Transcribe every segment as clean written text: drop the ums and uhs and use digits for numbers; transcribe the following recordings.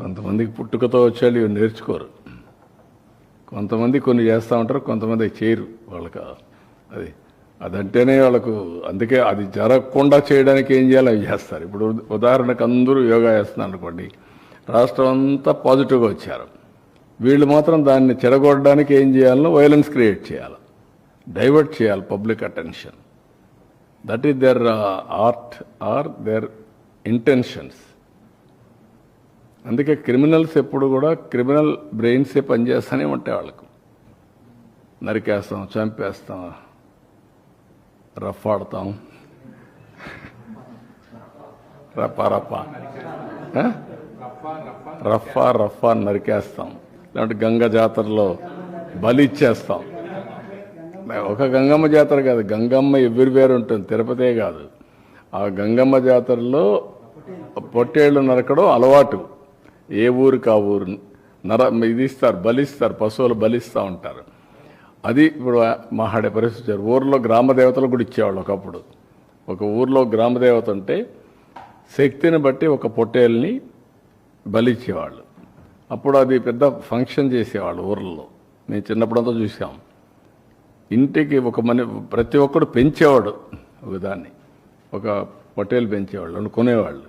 కొంతమందికి పుట్టుకతో వచ్చేళ్ళు ఇవి నేర్చుకోరు. కొంతమంది కొన్ని చేస్తూ ఉంటారు, కొంతమంది చేయరు. వాళ్ళకి అదంటేనే వాళ్ళకు, అందుకే అది జరగకుండా చేయడానికి ఏం చేయాలో అవి చేస్తారు. ఇప్పుడు ఉదాహరణకు అందరూ యోగా చేస్తున్నారు అనుకోండి, రాష్ట్రం అంతా పాజిటివ్గా వచ్చారు. వీళ్ళు మాత్రం దాన్ని చెడగొట్టడానికి ఏం చేయాలో వైలెన్స్ క్రియేట్ చేయాలి, డైవర్ట్ చేయాలి public attention. That is their art or their intentions. అందుకే క్రిమినల్స్ ఎప్పుడు కూడా క్రిమినల్ బ్రెయిన్సే పనిచేస్తూనే ఉంటాయి. వాళ్ళకు నరికేస్తాం, చంపేస్తాం, రఫాడతాం, రఫా నరికేస్తాం. లేదంటే గంగ జాతరలో బలి ఇచ్చేస్తాం. ఒక గంగమ్మ జాతర కాదు, గంగమ్మ ఎవ్రీవేర్ ఉంటుంది, తిరుపతే కాదు. ఆ గంగమ్మ జాతరలో పొట్టేళ్లు నరకడం అలవాటు. ఏ ఊరికి ఆ ఊరు ఇది ఇస్తారు, బలిస్తారు, పశువులు బలిస్తూ ఉంటారు. అది ఇప్పుడు మాట్లాడే పరిస్థితి. ఊర్లో గ్రామదేవతలు కూడా ఇచ్చేవాళ్ళు ఒకప్పుడు. ఒక ఊర్లో గ్రామదేవత ఉంటే శక్తిని బట్టి ఒక పొట్టేల్ని బలిచ్చేవాళ్ళు. అప్పుడు అది పెద్ద ఫంక్షన్ చేసేవాళ్ళు ఊర్లలో. మేము చిన్నప్పుడంతా చూసాం. ఇంటికి ప్రతి ఒక్కడు పెంచేవాడు ఒక దాన్ని, ఒక పొట్టేలు పెంచేవాళ్ళు, కొనేవాళ్ళు.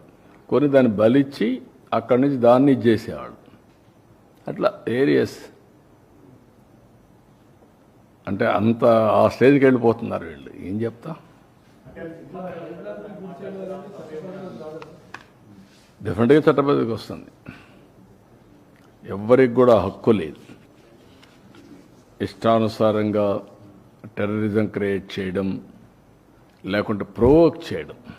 కొని దాన్ని బలిచ్చి అక్కడి నుంచి దాన్ని ఇచ్చేసేవాళ్ళు. అట్లా ఏరియస్ అంటే అంత ఆ స్టేజ్కి వెళ్ళిపోతున్నారు వీళ్ళు. ఏం చెప్తా, డెఫినెట్గా చట్టబద్ధకి వస్తుంది. ఎవ్వరికి కూడా హక్కు లేదు ఇష్టానుసారంగా టెర్రరిజం క్రియేట్ చేయడం, లేకుంటే ప్రొవోక్ చేయడం.